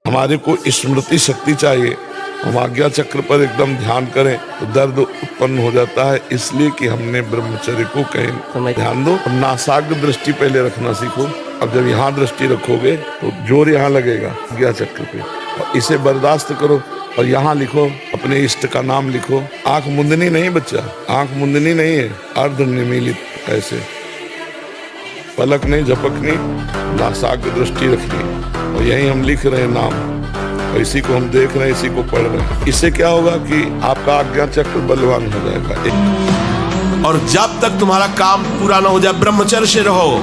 हमारे को स्मृति शक्ति चाहिए। हम आज्ञा चक्र पर एकदम ध्यान करें तो दर्द उत्पन्न हो जाता है, इसलिए कि हमने ब्रह्मचर्य को कहीं ध्यान दो। नासाग्र दृष्टि पहले रखना सीखो। अब जब यहाँ दृष्टि रखोगे तो जोर यहाँ लगेगा आज्ञा चक्र पे, और इसे बर्दाश्त करो। और यहाँ लिखो, अपने इष्ट का नाम लिखो। आंख मुंदनी नहीं बच्चा, आंख मुंदनी नहीं है, अर्ध निमीलित ऐसे, पलक नहीं झपकनी, नासाग्र दृष्टि रखनी। और यही हम लिख रहे हैं नाम, और इसी को हम देख रहे हैं, इसी को पढ़ रहे हैं। इससे क्या होगा कि आपका आज्ञा चक्र बलवान हो जाएगा। और जब तक तुम्हारा काम पूरा ना हो जाए, ब्रह्मचर्य से रहो।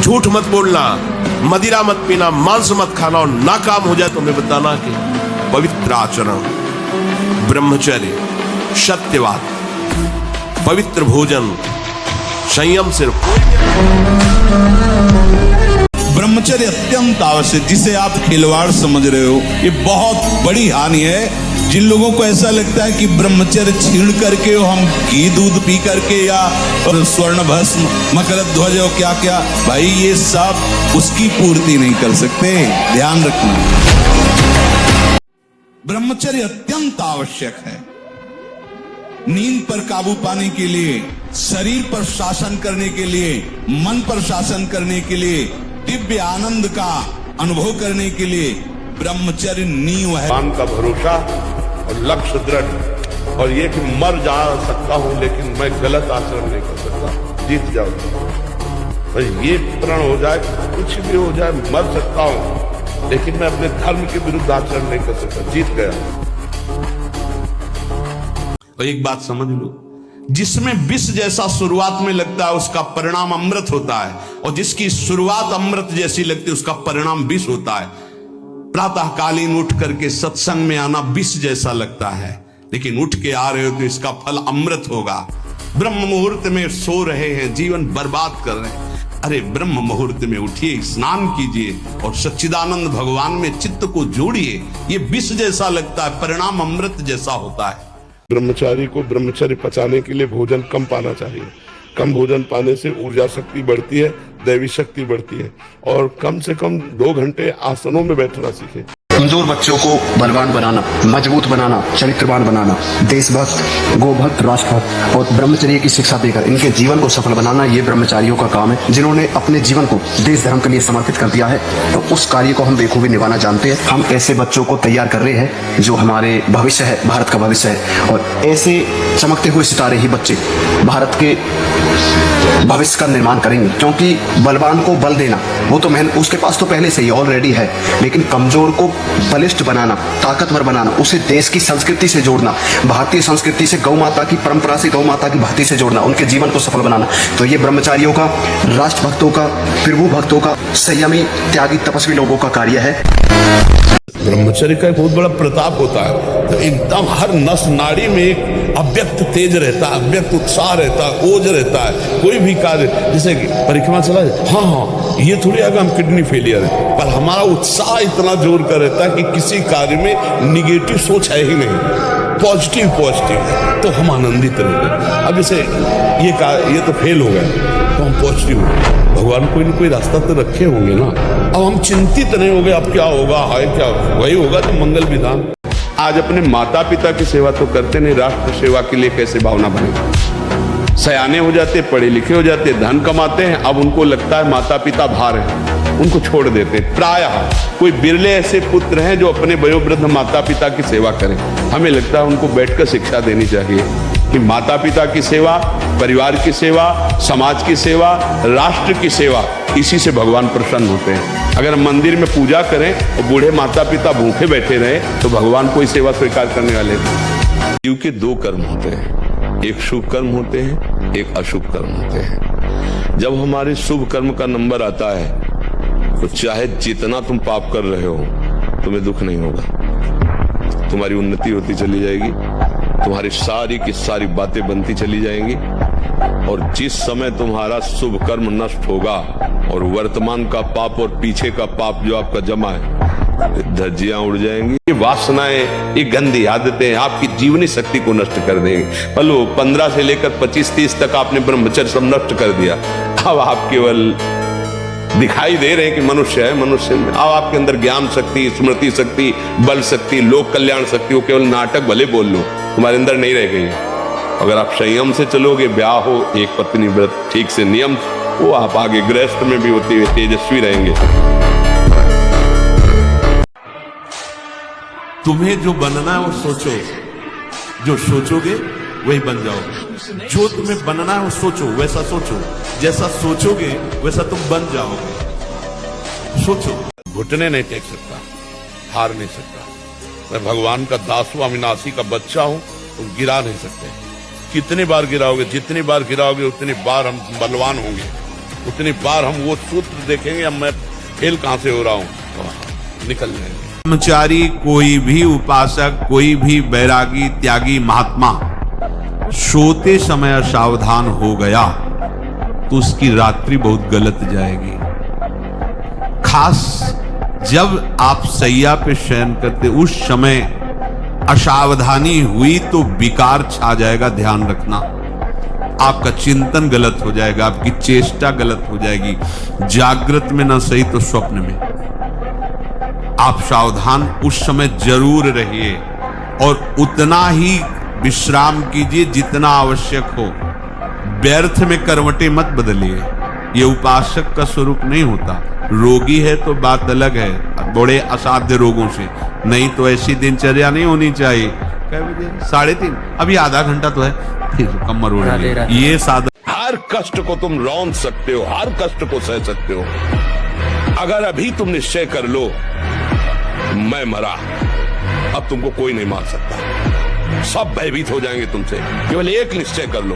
झूठ मत बोलना, मदिरा मत पीना, मांस मत खाना, और ना काम हो जाए तो हमें बताना कि पवित्र आचरण, ब्रह्मचर्य, सत्यवाद, पवित्र भोजन, संयम से ब्रह्मचर्य अत्यंत आवश्यक, जिसे आप खिलवाड़ समझ रहे हो, ये बहुत बड़ी हानि है। जिन लोगों को ऐसा लगता है कि ब्रह्मचर्य छीण करके हम घी दूध पी करके या स्वर्ण भस्म मकर ध्वज और क्या क्या, भाई ये सब उसकी पूर्ति नहीं कर सकते। ध्यान रखना, ब्रह्मचर्य अत्यंत आवश्यक है। नींद पर काबू पाने के लिए, शरीर पर शासन करने के लिए, मन पर शासन करने के लिए, दिव्य आनंद का अनुभव करने के लिए ब्रह्मचर्य नींव है। भगवान का भरोसा और लक्ष्य दृढ़, और ये कि मर जा सकता हूं लेकिन मैं गलत आचरण नहीं कर सकता, जीत जाऊंगा। भाई ये प्रण हो जाए, कुछ भी हो जाए, मर सकता हूं लेकिन मैं अपने धर्म के विरुद्ध आचरण नहीं कर सकता, जीत गया। और एक बात समझ लो, जिसमें विष जैसा शुरुआत में लगता है उसका परिणाम अमृत होता है, और जिसकी शुरुआत अमृत जैसी लगती है उसका परिणाम विष होता है। प्रातःकालीन उठ करके सत्संग में आना विष जैसा लगता है, लेकिन उठ के आ रहे हो तो इसका फल अमृत होगा। ब्रह्म मुहूर्त में सो रहे हैं, जीवन बर्बाद कर रहे हैं, अरे ब्रह्म मुहूर्त में उठिए, स्नान कीजिए और सच्चिदानंद भगवान में चित्त को जोड़िए। ये विष जैसा लगता है, परिणाम अमृत जैसा होता है। ब्रह्मचारी को ब्रह्मचर्य पचाने के लिए भोजन कम पाना चाहिए। कम भोजन पाने से ऊर्जा शक्ति बढ़ती है, दैवी शक्ति बढ़ती है। और कम से कम 2 घंटे आसनों में बैठना सीखे। कमजोर बच्चों को बलवान बनाना, मजबूत बनाना, चरित्रवान बनाना, देशभक्त, गोभक्त, राष्ट्रभक्त और ब्रह्मचर्य की शिक्षा देकर इनके जीवन को सफल बनाना, ये ब्रह्मचारियों का काम है। जिन्होंने अपने जीवन को देश धर्म के लिए समर्पित कर दिया है, तो उस कार्य को हम बेखूबी निभाना जानते हैं। हम ऐसे बच्चों को तैयार कर रहे हैं जो हमारे भविष्य है, भारत का भविष्य है। और ऐसे चमकते हुए सितारे ही बच्चे भारत के भविष्य का निर्माण करेंगे। क्योंकि बलवान को बल देना, वो तो उसके पास तो पहले से ही ऑलरेडी है, लेकिन कमजोर को बलिष्ठ बनाना, ताकतवर बनाना, उसे देश की संस्कृति से जोड़ना, भारतीय संस्कृति से, गौ माता की परंपरा से, गौ माता की भक्ति से जोड़ना, उनके जीवन को सफल बनाना, तो ये ब्रह्मचारियों का, राष्ट्रभक्तों का, प्रभु भक्तों का, संयमी, त्यागी, तपस्वी लोगों का कार्य है। ब्रह्मचर्य का एक बहुत बड़ा प्रताप होता है, तो एकदम हर नस नाड़ी में एक अव्यक्त तेज रहता है, अव्यक्त उत्साह रहता है, ओज रहता है। कोई भी कार्य, जैसे परिक्रमा चला जाए, हाँ ये थोड़ी आगे हम किडनी फेलियर है, पर हमारा उत्साह इतना जोर का रहता है कि किसी कार्य में निगेटिव सोच है ही नहीं, पॉजिटिव तो हम आनंदित रहते। अब जैसे ये तो फेल हो गया तो हम पॉजिटिव हो, भगवान कोई न कोई रास्ता तो रखे होंगे ना। अब हम चिंतित नहीं हो गए अब क्या होगा, हाय क्या होगा, वही होगा तो मंगल विधान। आज अपने माता पिता की सेवा तो करते नहीं, राष्ट्र सेवा के लिए कैसे भावना बने। सयाने हो जाते, पढ़े लिखे हो जाते, धन कमाते हैं, अब उनको लगता है माता पिता भार है, उनको छोड़ देते। प्रायः कोई बिरले ऐसे पुत्र हैं जो अपने वयोवृद्ध माता पिता की सेवा करें। हमें लगता है उनको बैठकर शिक्षा देनी चाहिए कि माता पिता की सेवा, परिवार की सेवा, समाज की सेवा, राष्ट्र की सेवा, इसी से भगवान प्रसन्न होते हैं। अगर मंदिर में पूजा करें और बूढ़े माता पिता भूखे बैठे रहे तो भगवान कोई सेवा स्वीकार करने वाले नहीं। जीव के 2 कर्म होते हैं, एक शुभ कर्म होते हैं, एक अशुभ कर्म होते हैं। जब हमारे शुभ कर्म का नंबर आता है तो चाहे जितना तुम पाप कर रहे हो तुम्हें दुख नहीं होगा, तुम्हारी उन्नति होती चली जाएगी, तुम्हारी सारी की सारी बातें बनती चली जाएंगी। और जिस समय तुम्हारा शुभ कर्म नष्ट होगा और वर्तमान का पाप और पीछे का पाप जो आपका जमा है, धज्जियां उड़ जाएंगी। ये वासनाएं, ये गंदी आदतें आपकी जीवनी शक्ति को नष्ट कर देंगी। पलो 15 से लेकर 25-30 तक आपने ब्रह्मचर्य सब नष्ट कर दिया, अब आप केवल दिखाई दे रहे हैं कि मनुष्य है, मनुष्य में आओ, आपके अंदर ज्ञान शक्ति, स्मृति शक्ति, बल शक्ति, लोक कल्याण शक्ति, वो केवल नाटक भले बोल लो, तुम्हारे अंदर नहीं रह गई। अगर आप संयम से चलोगे, ब्याह हो, एक पत्नी व्रत ठीक से नियम, वो आप आगे गृहस्थ में भी होते हुए तेजस्वी रहेंगे। तुम्हें जो बनना है वो सोचो, जो सोचोगे वही बन जाओगे। जो तुम्हें बनना है वो सोचो, वैसा सोचो, जैसा सोचोगे वैसा तुम बन जाओगे। सोचो। घुटने नहीं टेक सकता, हार नहीं सकता। मैं भगवान का दास हूं, अविनाशी का बच्चा हूं, तुम गिरा नहीं सकते। कितनी बार गिराओगे, जितनी बार गिराओगे उतनी बार हम बलवान होंगे, उतनी बार हम वो सूत्र देखेंगे, अब मैं फेल कहां से हो रहा हूं, निकल जाएंगे। ब्रह्मचारी कोई भी उपासक, कोई भी बैरागी, त्यागी, महात्मा सोते समय असावधान हो गया तो उसकी रात्रि बहुत गलत जाएगी। खास जब आप सैया पे शयन करते उस समय असावधानी हुई तो विकार छा जाएगा, ध्यान रखना। आपका चिंतन गलत हो जाएगा, आपकी चेष्टा गलत हो जाएगी। जागृत में ना सही तो स्वप्न में। आप सावधान उस समय जरूर रहिए और उतना ही विश्राम कीजिए जितना आवश्यक हो। व्यर्थ में करवटें मत बदलिए, ये उपासक का स्वरूप नहीं होता। रोगी है तो बात अलग है, बड़े असाध्य रोगों से, नहीं तो ऐसी दिनचर्या नहीं होनी चाहिए। क्या बजे? 3:30, अभी आधा घंटा तो है, फिर कमर उड़ रही है। ये साधन। हर कष्ट को तुम रौंद सकते हो, हर कष्ट को सह सकते हो। अगर अभी तुम निश्चय कर लो मैं मरा, अब तुमको कोई नहीं मार सकता, सब भयभीत हो जाएंगे तुमसे। केवल एक निश्चय कर लो,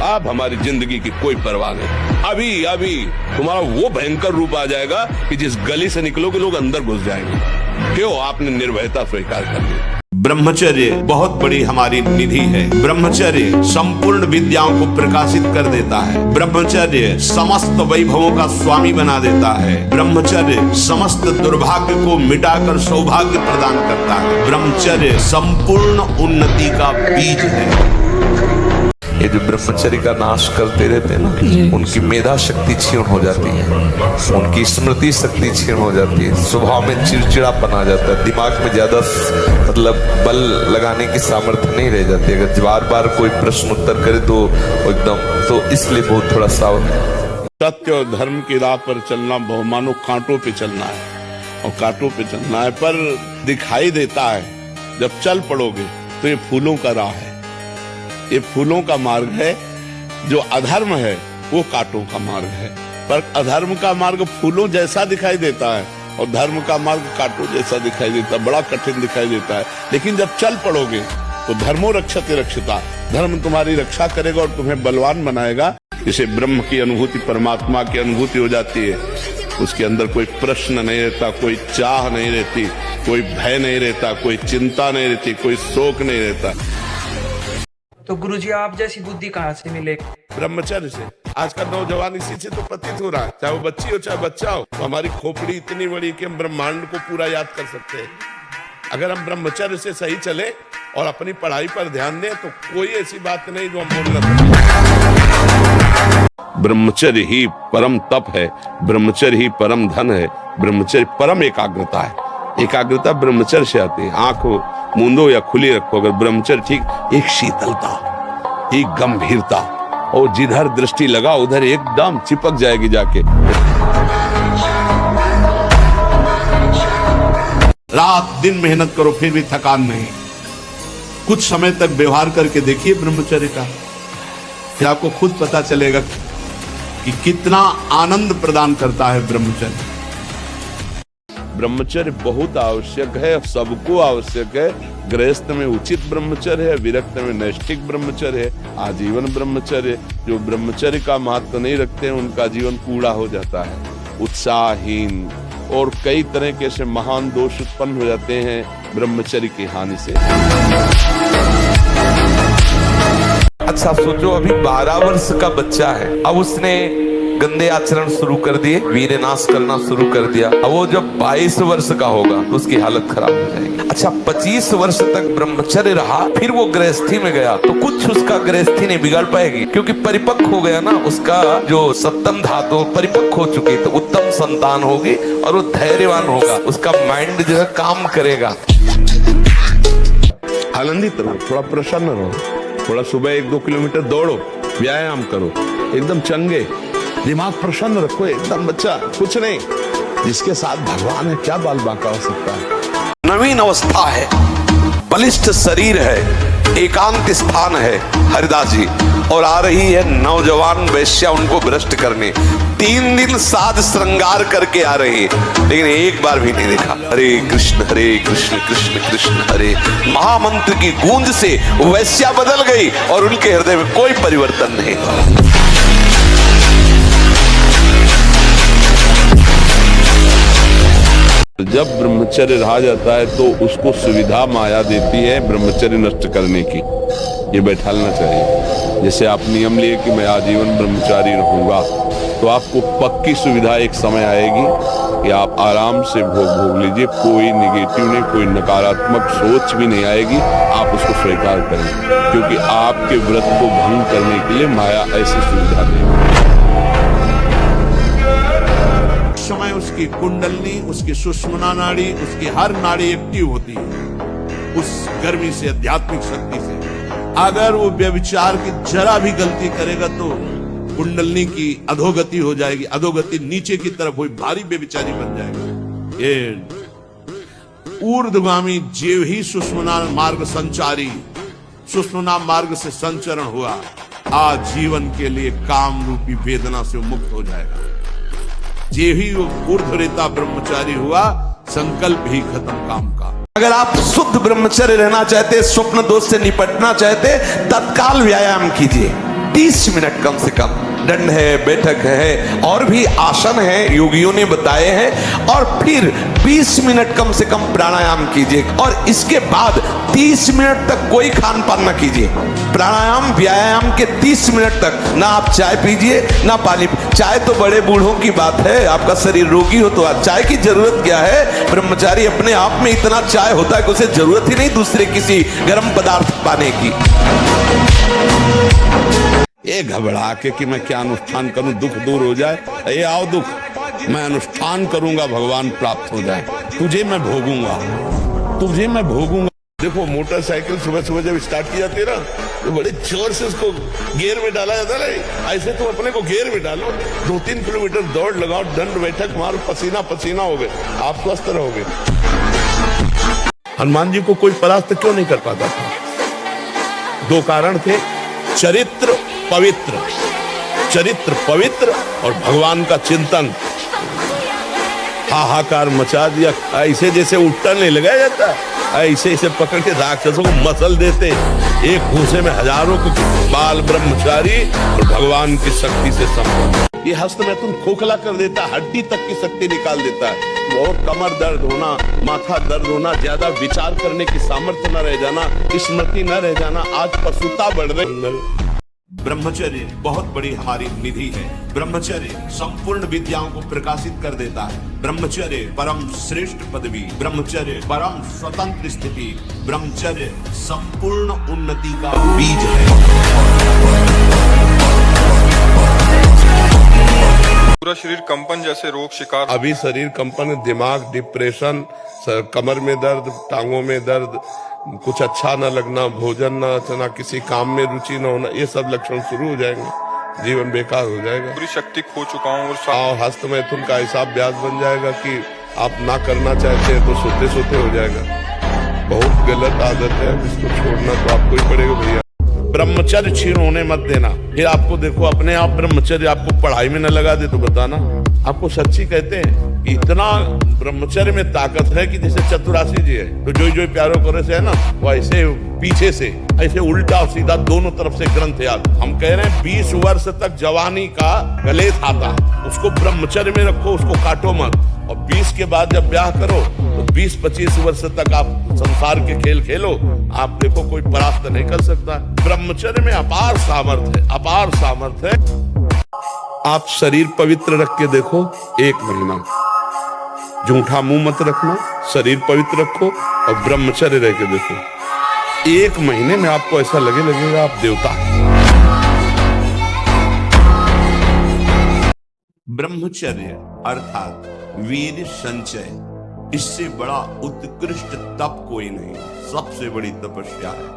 अब हमारी जिंदगी की कोई परवाह नहीं। अभी अभी तुम्हारा वो भयंकर रूप आ जाएगा कि जिस गली से निकलोगे लोग अंदर घुस जाएंगे। क्यों? आपने निर्भयता स्वीकार कर ली। ब्रह्मचर्य बहुत बड़ी हमारी निधि है। ब्रह्मचर्य संपूर्ण विद्याओं को प्रकाशित कर देता है। ब्रह्मचर्य समस्त वैभवों का स्वामी बना देता है। ब्रह्मचर्य समस्त दुर्भाग्य को मिटाकर सौभाग्य प्रदान करता है। ब्रह्मचर्य संपूर्ण उन्नति का बीज है। ये जो ब्रह्मचर्य का नाश करते रहते हैं ना, उनकी मेधा शक्ति क्षीण हो जाती है, उनकी स्मृति शक्ति क्षीण हो जाती है, स्वभाव में चिड़चिड़ापन आ जाता है, दिमाग में ज्यादा मतलब बल लगाने की सामर्थ्य नहीं रह जाती। अगर बार बार कोई प्रश्न उत्तर करे तो एकदम, तो इसलिए बहुत थोड़ा सावधान। सत्य और धर्म की राह पर चलना बहुमानो कांटों पे चलना है, और कांटों पे चलना है, पर दिखाई देता है। जब चल पड़ोगे तो ये फूलों का राह है, ये फूलों का मार्ग है। जो अधर्म है वो कांटों का मार्ग है। पर अधर्म का मार्ग फूलों जैसा दिखाई देता है और धर्म का मार्ग कांटों जैसा दिखाई देता है, बड़ा कठिन दिखाई देता है। लेकिन जब चल पड़ोगे तो धर्मो रक्षते रक्षिता, धर्म तुम्हारी रक्षा करेगा और तुम्हें बलवान बनाएगा। जिसे ब्रह्म की अनुभूति, परमात्मा की अनुभूति हो जाती है, उसके अंदर कोई प्रश्न नहीं रहता, कोई चाह नहीं रहती, कोई भय नहीं रहता, कोई चिंता नहीं रहती, कोई शोक नहीं रहता। तो गुरुजी आप जैसी बुद्धि कहाँ से मिले? ब्रह्मचर्य से। आज का नौजवान इसी से तो प्रतीत हो रहा है, चाहे वो बच्ची हो चाहे बच्चा हो। तो हमारी खोपड़ी इतनी बड़ी कि हम ब्रह्मांड को पूरा याद कर सकते हैं। अगर हम ब्रह्मचर्य से सही चले और अपनी पढ़ाई पर ध्यान दें तो कोई ऐसी बात नहीं जो हम बोल न सकें। ब्रह्मचर्य ही परम तप है, ब्रह्मचर्य ही परम धन है, ब्रह्मचर्य परम एकाग्रता है। एकाग्रता ब्रह्मचर्य से आती है। आंख मूंदो या खुली रखो, अगर ब्रह्मचर्य ठीक, एक शीतलता, एक गंभीरता, और जिधर दृष्टि लगा उधर एकदम चिपक जाएगी जाके। रात दिन मेहनत करो फिर भी थकान नहीं। कुछ समय तक व्यवहार करके देखिए ब्रह्मचर्य का, फिर आपको खुद पता चलेगा कि कितना आनंद प्रदान करता है ब्रह्मचर्य। ब्रह्मचर्य बहुत आवश्यक है, सबको आवश्यक है। गृहस्थ में उचित ब्रह्मचर्य है, विरक्त में नैष्ठिक ब्रह्मचर्य है, आजीवन ब्रह्मचर्य। जो ब्रह्मचर्य का महत्व नहीं रखते हैं उनका जीवन कूड़ा हो जाता है, उत्साहहीन, और कई तरह के ऐसे महान दोष उत्पन्न हो जाते हैं ब्रह्मचर्य की हानि से। अच्छा सोचो, अभी 12 वर्ष का बच्चा है, अब उसने गंदे आचरण शुरू कर दिए, वीर्यनाश करना शुरू कर दिया। अब वो जब 22 वर्ष का होगा तो उसकी हालत खराब हो जाएगी। अच्छा 25 वर्ष तक ब्रह्मचर्य रहा, फिर वो गृहस्थी में गया तो कुछ उसका गृहस्थी नहीं बिगाड़ पाएगी, क्योंकि परिपक्व हो गया ना, उसका जो सप्तम धातु परिपक्व हो चुकी, तो उत्तम संतान होगी और वो धैर्यवान होगा, उसका माइंड जो है काम करेगा। आनंदित रहो, थोड़ा प्रसन्न रहो, थोड़ा सुबह 1-2 किलोमीटर दौड़ो, व्यायाम करो, एकदम चंगे, दिमाग प्रसन्न रखो, एकदम बच्चा कुछ नहीं, जिसके साथ भगवान है क्या बाल बांका हो सकता है। नवीन अवस्था है, बलिष्ठ शरीर है, एकांत स्थान है हरिदास जी, और आ रही है नौजवान वैश्या उनको भ्रष्ट करने। 3 दिन साज श्रृंगार करके आ रही है, लेकिन एक बार भी नहीं देखा हरे कृष्ण कृष्ण कृष्ण हरे। महामंत्र की गूंज से वैश्या बदल गई और उनके हृदय में कोई परिवर्तन नहीं। जब ब्रह्मचर्य रहा जाता है तो उसको सुविधा माया देती है ब्रह्मचर्य नष्ट करने की, ये बैठालना चाहिए। जैसे आप नियम लिए कि मैं आजीवन ब्रह्मचारी रहूंगा, तो आपको पक्की सुविधा एक समय आएगी कि आप आराम से भोग लीजिए, कोई निगेटिव नहीं, कोई नकारात्मक सोच भी नहीं आएगी, आप उसको स्वीकार करें, क्योंकि आपके व्रत को भंग करने के लिए माया ऐसी सुविधा देगी। समय उसकी कुंडलनी, उसकी सुषुम्ना नाड़ी, उसकी हर नाड़ी एक्टिव होती है उस गर्मी से, आध्यात्मिक शक्ति से। अगर वो व्यभिचार की जरा भी गलती करेगा तो कुंडलनी की अधोगति हो जाएगी, अधोगति नीचे की तरफ हुई, भारी व्यभिचारी बन जाएगा। ये ऊर्ध्वगामी जीव ही सुषुम्ना मार्ग संचारी, सुषुम्ना मार्ग से संचरण हुआ, आज जीवन के लिए काम रूपी वेदना से मुक्त हो जाएगा। जे ही वो ऊर्ध्वरेता ब्रह्मचारी हुआ, संकल्प ही खत्म काम का। अगर आप शुद्ध ब्रह्मचर्य रहना चाहते, स्वप्न दोष से निपटना चाहते, तत्काल व्यायाम कीजिए, 30 मिनट कम से कम। दंड है, बैठक है, और भी आसन है योगियों ने बताए हैं, और फिर 20 मिनट कम से कम प्राणायाम कीजिए, और इसके बाद 30 मिनट तक कोई खान पान ना कीजिए। प्राणायाम व्यायाम के 30 मिनट तक ना आप चाय पीजिए ना पानी। चाय तो बड़े बूढ़ों की बात है, आपका शरीर रोगी हो तो चाय की जरूरत क्या है। ब्रह्मचारी अपने आप में इतना चाय होता है कि उसे जरूरत ही नहीं दूसरे किसी गर्म पदार्थ पाने की। ये घबरा के कि मैं क्या अनुष्ठान करूं, दुख दूर हो जाए, ये आओ दुख, मैं अनुष्ठान करूंगा भगवान प्राप्त हो जाए, तुझे मैं भोगूंगा, तुझे मैं भोगूंगा। देखो मोटरसाइकिल सुबह सुबह जब स्टार्ट की जाती है ना, तो बड़े जोर से उसको गियर में डाला जाता है। ऐसे तुम अपने को गियर में डालो, 2-3 किलोमीटर दौड़ लगाओ, दंड बैठक मारो, पसीना पसीना हो गए, आप स्वस्थ रहोगे। हनुमान जी को कोई परास्त क्यों नहीं कर पाता था? 2 कारण थे, चरित्र पवित्र, चरित्र पवित्र और भगवान का चिंतन। हाहाकार मचा दिया, ऐसे जैसे उल्टा नहीं लगाया जाता, ऐसे ऐसे पकड़ के राक्षसों को मसल देते, एक भूसे में हजारों को बाल ब्रह्मचारी और भगवान की शक्ति से संपन्न। ये हस्त में तुम खोखला कर देता, हड्डी तक की शक्ति निकाल देता है, और कमर दर्द होना, माथा दर्द होना, ज्यादा विचार करने की सामर्थ्य न रह जाना, स्मृति न रह जाना, आज पशुता बढ़ रही। ब्रह्मचर्य बहुत बड़ी हमारी निधि है। ब्रह्मचर्य संपूर्ण विद्याओं को प्रकाशित कर देता है। ब्रह्मचर्य परम श्रेष्ठ पदवी, ब्रह्मचर्य परम स्वतंत्र स्थिति, ब्रह्मचर्य संपूर्ण उन्नति का बीज है। पूरा शरीर कंपन जैसे रोग शिकार। अभी शरीर कंपन, दिमाग डिप्रेशन, कमर में दर्द, टांगों में दर्द, कुछ अच्छा न लगना, भोजन न अच्छा, किसी काम में रुचि न होना, ये सब लक्षण शुरू हो जाएंगे, जीवन बेकार हो जाएगा। पूरी शक्ति खो चुका हूँ और हस्त मैथुन का ऐसा अभ्यास बन जाएगा कि आप ना करना चाहते हैं तो सोते सोते हो जाएगा। बहुत गलत आदत है, इसको छोड़ना तो आपको ही पड़ेगा भैया। ब्रह्मचर्य क्षीण होने मत देना। फिर आपको देखो अपने आप ब्रह्मचर्य आपको पढ़ाई में न लगा दे तो बताना। आपको सच्ची कहते हैं, इतना ब्रह्मचर्य में ताकत है कि जैसे चतुरासी जी है, तो जो प्यारो करे से है ना, वो ऐसे पीछे से ऐसे उल्टा और सीधा दोनों तरफ से ग्रंथ याद। हम कह रहे हैं 20 वर्ष तक जवानी का गले खाता है, उसको ब्रह्मचर्य में रखो, उसको काटो मत। और 20 के बाद जब ब्याह करो तो 20-25 वर्ष तक आप संसार के खेल खेलो, आप देखो कोई परास्त नहीं कर सकता। ब्रह्मचर्य में अपार सामर्थ्य है, अपार सामर्थ्य है। आप शरीर पवित्र रख के देखो, 1 महीना झूठा मुंह मत रखना, शरीर पवित्र रखो और ब्रह्मचर्य रह के देखो। 1 महीने में आपको ऐसा लगेगा आप देवता हैं। ब्रह्मचर्य अर्थात वीर संचय, इससे बड़ा उत्कृष्ट तप कोई नहीं, सबसे बड़ी तपस्या है।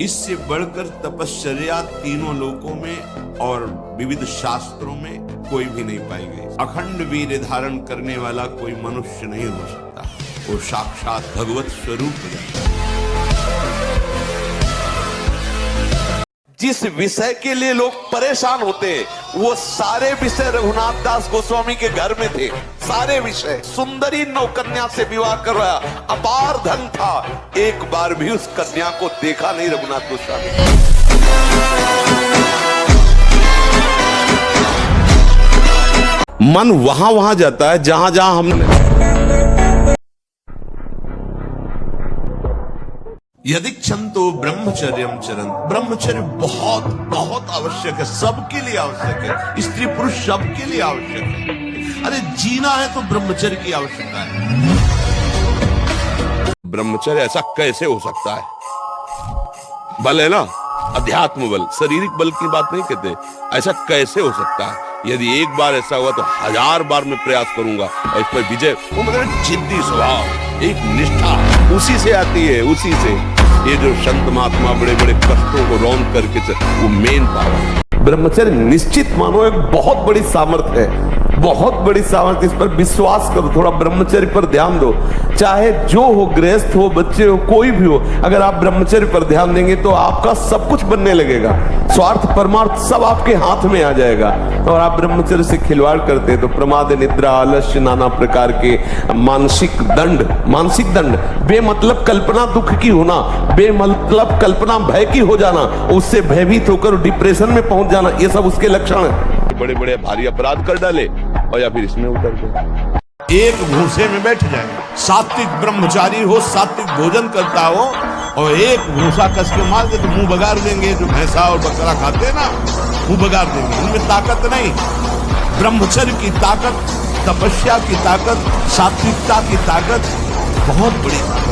इससे बढ़कर तपश्चर्या तीनों लोकों में और विविध शास्त्रों में कोई भी नहीं पाई गई। अखंड वीर धारण करने वाला कोई मनुष्य नहीं हो सकता, वो साक्षात भगवत स्वरूप है। जिस विषय के लिए लोग परेशान होते हैं वो सारे विषय रघुनाथ दास गोस्वामी के घर में थे। सारे विषय, सुंदरी नौकन्या से विवाह करवाया, अपार धन था, एक बार भी उस कन्या को देखा नहीं रघुनाथ गोस्वामी। मन वहां वहां जाता है जहां जहां हमने यदि क्षंतो ब्रह्मचर्यम चरण, ब्रह्मचर्य बहुत बहुत आवश्यक है, सबके लिए आवश्यक है, स्त्री पुरुष सबके लिए आवश्यक है। अरे जीना है तो ब्रह्मचर्य की आवश्यकता है। ब्रह्मचर्य ऐसा कैसे हो सकता है? बल है ना, अध्यात्म बल, शारीरिक बल की बात नहीं कहते। ऐसा कैसे हो सकता है? यदि एक बार ऐसा हुआ तो 1000 बार मैं प्रयास करूंगा और इस पर विजय। वो मतलब जिद्दी स्वभाव, एक निष्ठा उसी से आती है, उसी से। ये जो संत महात्मा बड़े बड़े कष्टों को रौंद करके वो मेन पावर। ब्रह्मचर्य निश्चित मानो एक बहुत बड़ी सामर्थ्य है, बहुत बड़ी सामर्थ्य। इस पर विश्वास करो, थोड़ा ब्रह्मचर्य पर ध्यान दो। चाहे जो हो, गृहस्थ हो, बच्चे हो, कोई भी हो, अगर आप ब्रह्मचर्य पर ध्यान देंगे तो आपका सब कुछ बनने लगेगा। स्वार्थ परमार्थ सब आपके हाथ में आ जाएगा। और आप ब्रह्मचर्य से खिलवाड़ करते हैं तो प्रमाद, निद्रा, आलस्य, नाना प्रकार के मानसिक दंड, बेमतलब कल्पना दुख की होना, बेमतलब कल्पना भय की हो जाना, उससे भयभीत होकर डिप्रेशन में पहुंच जाना, ये सब उसके लक्षण है। बड़े बड़े भारी अपराध कर डाले और या फिर इसमें उतर गए। एक भूसे में बैठ जाए, सात्विक ब्रह्मचारी हो, सात्विक भोजन करता हो और एक भूसा कस के मार दे तो मुंह बगाड़ देंगे। जो भैंसा और बकरा खाते हैं ना, मुंह बगाड़ देंगे। उनमें ताकत नहीं। ब्रह्मचर्य की ताकत, तपस्या की ताकत, सात्विकता की ताकत बहुत बड़ी ताकत।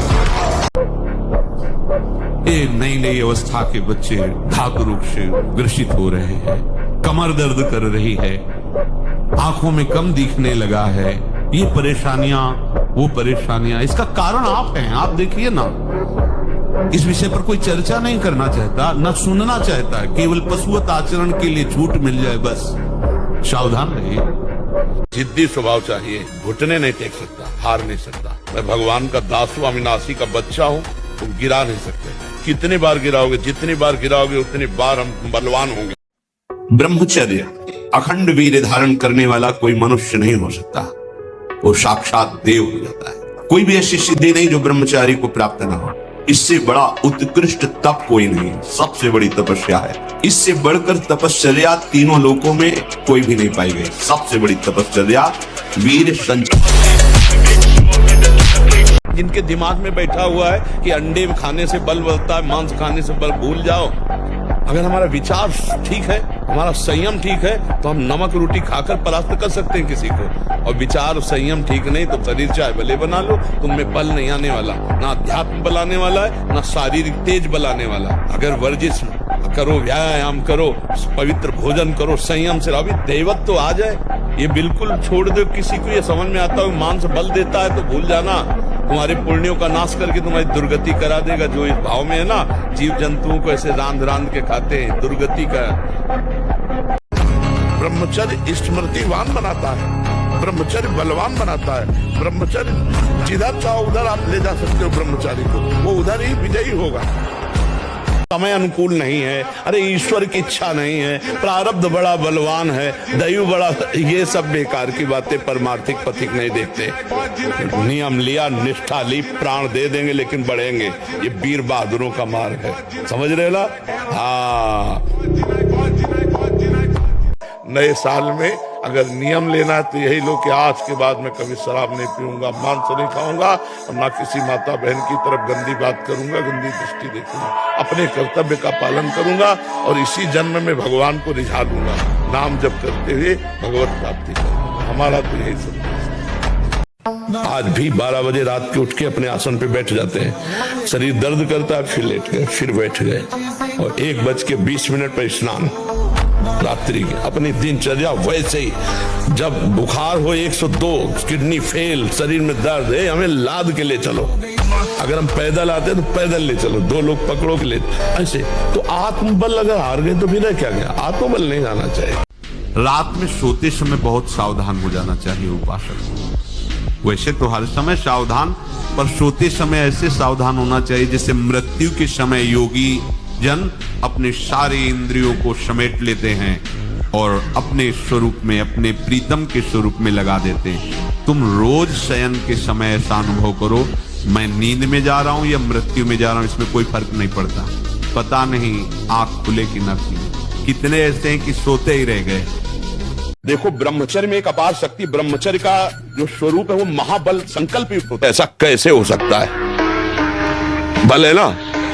ये नई नई अवस्था के बच्चे धातु रोग से ग्रसित हो रहे हैं, कमर दर्द कर रही है, आंखों में कम दिखने लगा है, ये परेशानियां, वो परेशानियां। इसका कारण आप हैं। आप देखिए ना, इस विषय पर कोई चर्चा नहीं करना चाहता, न सुनना चाहता है। केवल पशुवत आचरण के लिए छूट मिल जाए, बस। सावधान रहिए। जिद्दी स्वभाव चाहिए, घुटने नहीं टेक सकता, हार नहीं सकता। मैं भगवान का दास हूं, अविनाशी का बच्चा हूं, तुम गिरा नहीं सकते। कितनी बार गिराओगे, जितनी बार गिराओगे उतनी बार हम बलवान होंगे। ब्रह्मचर्य अखंड वीर धारण करने वाला कोई मनुष्य नहीं हो सकता, वो साक्षात देव हो जाता है। कोई भी ऐसी सिद्धि नहीं जो ब्रह्मचारी को प्राप्त ना हो। इससे बड़ा उत्कृष्ट तप कोई नहीं, सबसे बड़ी तपस्या है। इससे बढ़कर तपश्चर्या तीनों लोकों में कोई भी नहीं पाई गई। सबसे बड़ी तपश्चर्या वीर संचय। जिनके दिमाग में बैठा हुआ है कि अंडे खाने से बल बढ़ता है, मांस खाने से बल, भूल जाओ। अगर हमारा विचार ठीक है, हमारा संयम ठीक है, तो हम नमक रोटी खाकर परास्त कर सकते हैं किसी को। और विचार और संयम ठीक नहीं तो शरीर चाहे भले बना लो, तुममें बल नहीं आने वाला। ना अध्यात्म बल आने वाला है, ना शारीरिक तेज बल आने वाला। अगर वर्जिश करो, व्यायाम करो, पवित्र भोजन करो, संयम से अभी दैवत तो आ जाए। ये बिल्कुल छोड़ दो। किसी को ये समझ में आता है मांस बल देता है तो भूल जाना, तुम्हारे पुण्यों का नाश करके तुम्हारी दुर्गति करा देगा। जो इस भाव में है ना, जीव जंतुओं को ऐसे रांध के खाते हैं, दुर्गति का। ब्रह्मचर्य स्मृतिवान बनाता है, ब्रह्मचर्य बलवान बनाता है। ब्रह्मचर्य जिधर चाहो उधर आप ले जा सकते हो ब्रह्मचारी को, वो उधर ही विजयी होगा। समय अनुकूल नहीं है, अरे ईश्वर की इच्छा नहीं है, प्रारब्ध बड़ा बलवान है, दैव बड़ा, ये सब बेकार की बातें, परमार्थिक पथिक नहीं देखते। नियम लिया, निष्ठा ली, प्राण दे देंगे लेकिन बढ़ेंगे। ये वीर बहादुरों का मार्ग है, समझ रहे ना? हाँ, नए साल में अगर नियम लेना है तो यही लो कि आज के बाद मैं कभी शराब नहीं पीऊंगा, मांस नहीं खाऊंगा और ना किसी माता बहन की तरफ गंदी बात करूंगा, गंदी दृष्टि देखूंगा। अपने कर्तव्य का पालन करूंगा और इसी जन्म में भगवान को रिझा दूंगा। नाम जप करते हुए भगवत प्राप्ति करूंगा। हमारा तो यही सब। आज भी 12 बजे रात के उठ के अपने आसन पे बैठ जाते हैं। शरीर दर्द करता है, फिर लेट गए, फिर बैठ गए, और 1:20 पर स्नान रात्रि की। अपनी दिनचर्या वैसे ही, जब बुखार हो 102, किडनी फेल, शरीर में दर्द है, हमें लाद के ले चलो। अगर हम पैदल आते हैं तो पैदल ले चलो, 2 लोग पकड़ो के ले, ऐसे। तो आत्मबल अगर हार गए तो फिर रह क्या गया? आत्मबल नहीं आना चाहिए। रात में सोते समय बहुत सावधान हो जाना चाहिए उपासक को। वैसे तो हर समय सावधान, पर सोते समय ऐसे सावधान होना चाहिए जैसे मृत्यु के समय योगी जन अपने सारे इंद्रियों को समेट लेते हैं और अपने स्वरूप में, अपने प्रीतम के स्वरूप में लगा देते हैं। तुम रोज शयन के समय ऐसा अनुभव करो, मैं नींद में जा रहा हूं या मृत्यु में जा रहा हूं, इसमें कोई फर्क नहीं पड़ता। पता नहीं आंख खुले कि न खुले। कितने ऐसे हैं कि सोते ही रह गए। देखो, ब्रह्मचर्य में एक अपार शक्ति, ब्रह्मचर्य का जो स्वरूप है वो महाबल संकल्प युक्त होता है। ऐसा कैसे हो सकता है? बल है ना,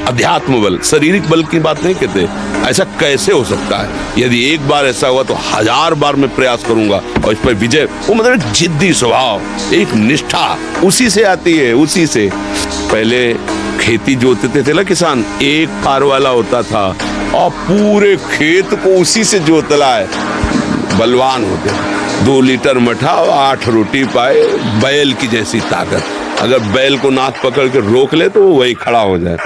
अध्यात्म बल, शारीरिक बल की बात नहीं कहते। ऐसा कैसे हो सकता है? यदि एक बार ऐसा हुआ तो 1000 बार मैं प्रयास करूंगा और इस पर विजय। वो मतलब जिद्दी स्वभाव, एक निष्ठा उसी से आती है, उसी से। पहले खेती जोतते थे ना किसान, एक फार वाला होता था और पूरे खेत को उसी से जोतला है। बलवान होते, 2 लीटर मठा और 8 रोटी पाए, बैल की जैसी ताकत। अगर बैल को नाक पकड़ के रोक ले तो वो वही खड़ा हो जाए।